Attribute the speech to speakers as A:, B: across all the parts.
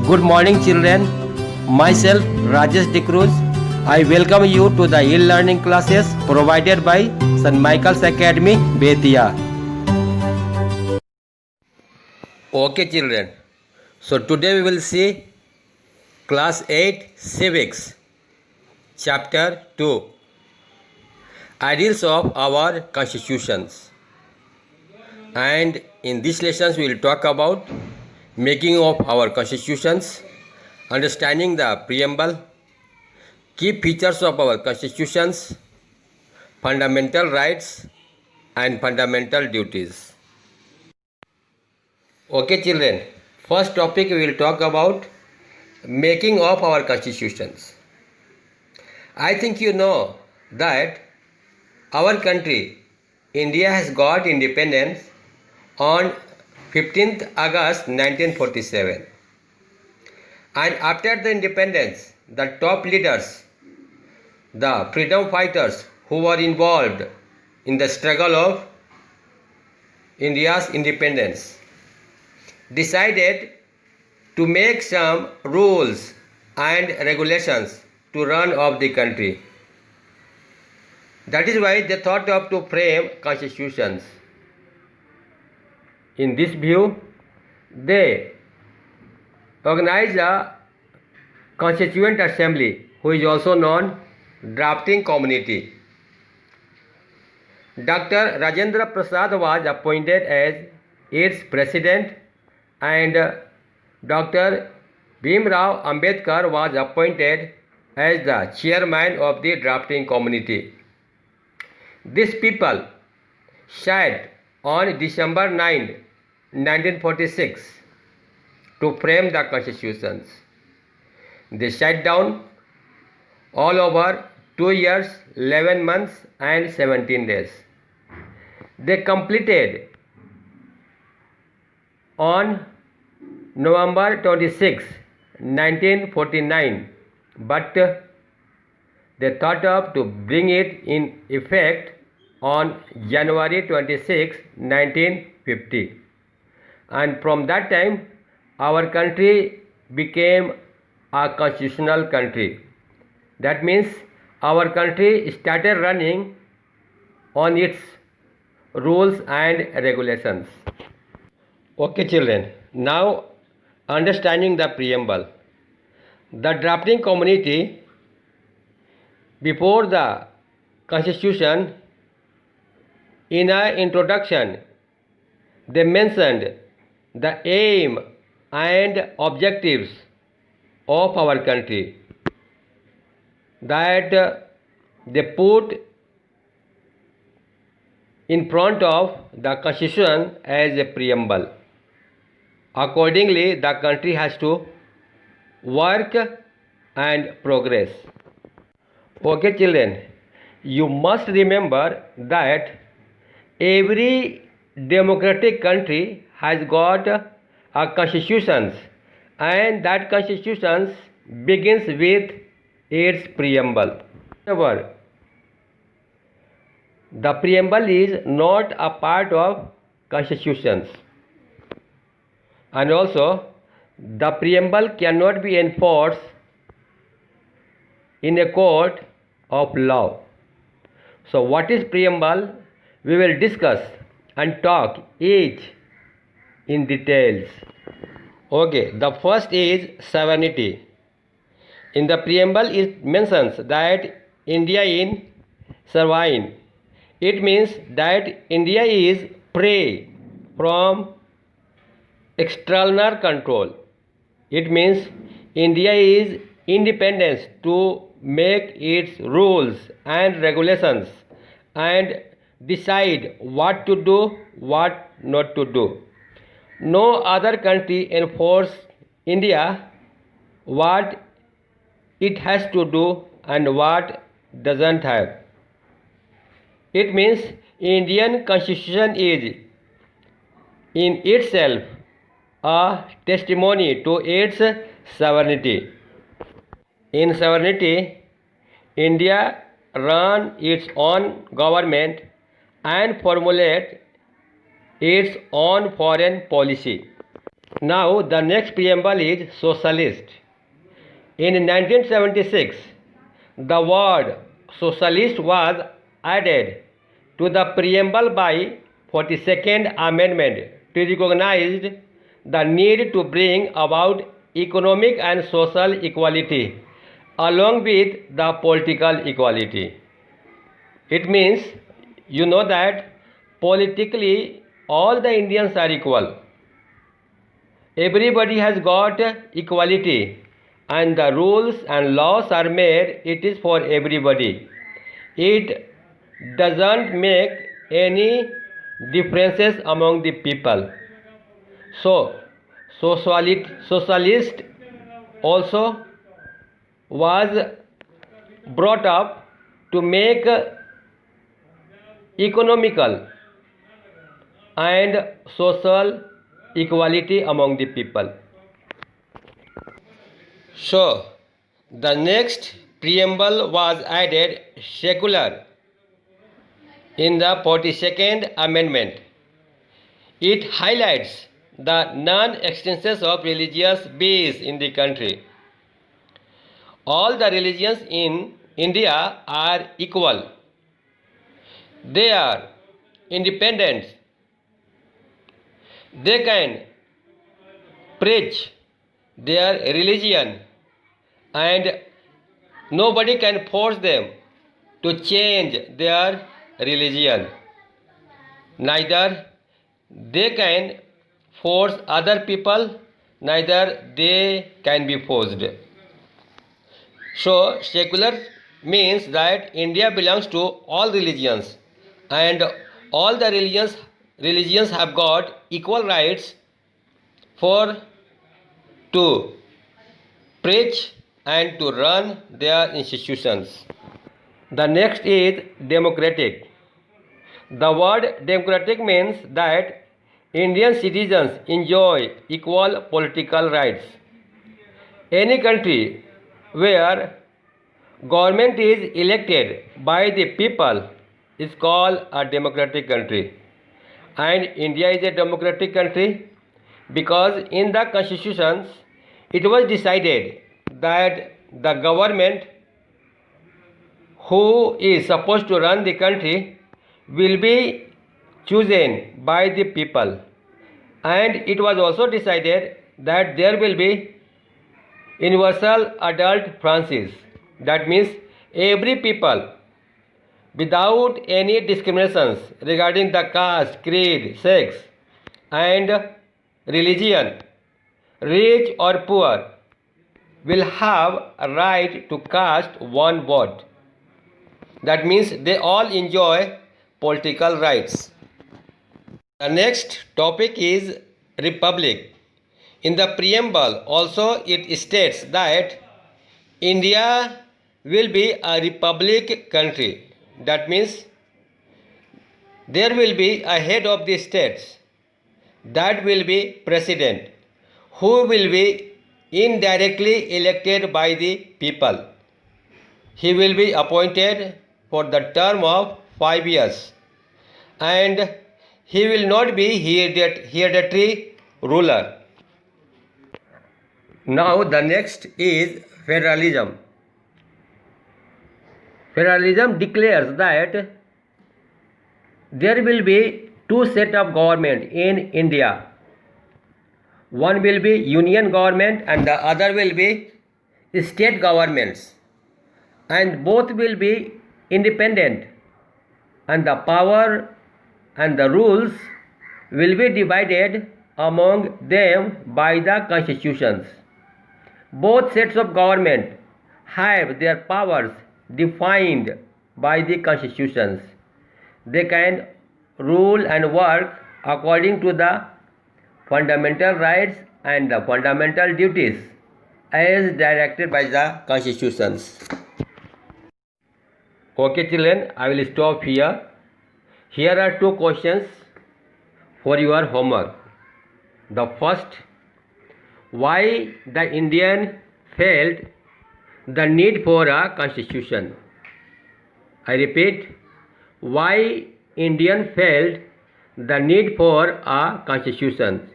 A: Good morning, children. Myself, Rajesh Dikruz. I welcome you to the e-learning classes provided by St. Michael's Academy, Betia. Okay, children. So today we will see Class 8 Civics, Chapter 2, Ideals of our Constitutions. And in these lessons we will talk about making of our constitutions, understanding the preamble, key features of our constitutions, fundamental rights and fundamental duties. Okay, children, first topic we will talk about making of our constitutions. I think you know that our country, India, has got independence on 15th August 1947. And after the independence, the top leaders, the freedom fighters who were involved in the struggle of India's independence, decided to make some rules and regulations to run of the country. That is why they thought of to frame constitutions. In this view, they organized a Constituent Assembly, who is also known drafting committee. Dr. Rajendra Prasad was appointed as its president and Dr. Bhimrao Ambedkar was appointed as the chairman of the drafting committee. These people sat on December 9, 1946 to frame the constitutions. They sat down all over 2 years, 11 months and 17 days. They completed on November 26, 1949, but they thought of to bring it in effect on January 26, 1950. And from that time, our country became a constitutional country. That means our country started running on its rules and regulations. Okay, children, now understanding the preamble. The drafting committee, before the constitution, in an introduction, they mentioned the aim and objectives of our country, that they put in front of the constitution as a preamble. Accordingly, the country has to work and progress. Okay, children, you must remember that every democratic country has got a constitution, and that constitution begins with its preamble. However, the preamble is not a part of constitutions, and also the preamble cannot be enforced in a court of law. So what is preamble? We will discuss and talk each in details. Okay, the first is sovereignty. In the preamble it mentions that India is sovereign. It means that India is free from external control. It means India is independent to make its rules and regulations and decide what to do, what not to do. No other country enforces India what it has to do and what doesn't have. It means Indian constitution is in itself a testimony to its sovereignty. In sovereignty, India runs its own government and formulates its own foreign policy. Now the next preamble is socialist. In 1976, the word socialist was added to the preamble by 42nd Amendment to recognize the need to bring about economic and social equality along with the political equality. It means you know that politically all the Indians are equal. Everybody has got equality and the rules and laws are made, it is for everybody. It doesn't make any differences among the people. So, socialist also was brought up to make economical and social equality among the people. So, the next preamble was added secular in the 42nd Amendment. It highlights the non-existence of religious base in the country. All the religions in India are equal. They are independent. They can preach their religion and nobody can force them to change their religion. Neither they can force other people, neither they can be forced. So, secular means that India belongs to all religions and all the religions have got equal rights for to preach and to run their institutions. The next is democratic. The word democratic means that Indian citizens enjoy equal political rights. Any country where government is elected by the people is called a democratic country. And India is a democratic country because in the constitutions it was decided that the government who is supposed to run the country will be chosen by the people, and it was also decided that there will be universal adult franchise. That means every people without any discriminations regarding the caste, creed, sex and religion, rich or poor, will have a right to cast one vote. That means they all enjoy political rights. The next topic is republic. In the preamble also it states that India will be a republic country. That means there will be a head of the states, that will be president, who will be indirectly elected by the people. He will be appointed for the term of 5 years and he will not be hereditary ruler. Now the next is federalism. Federalism declares that there will be two sets of government in India. One will be union government and the other will be state governments, and both will be independent, and the power and the rules will be divided among them by the constitutions. Both sets of government have their powers defined by the constitutions. They can rule and work according to the fundamental rights and the fundamental duties as directed by the constitutions. Okay children, I will stop here. Here are two questions for your homework. The first, why the Indian felt the need for a constitution? I repeat, why Indian felt the need for a constitution?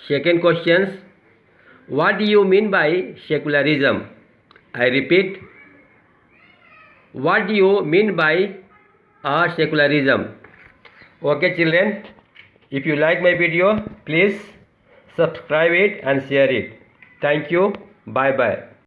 A: Second questions, what do you mean by secularism? I repeat, what do you mean by secularism? Okay children, if you like my video, please subscribe it and share it. Thank you. Bye bye.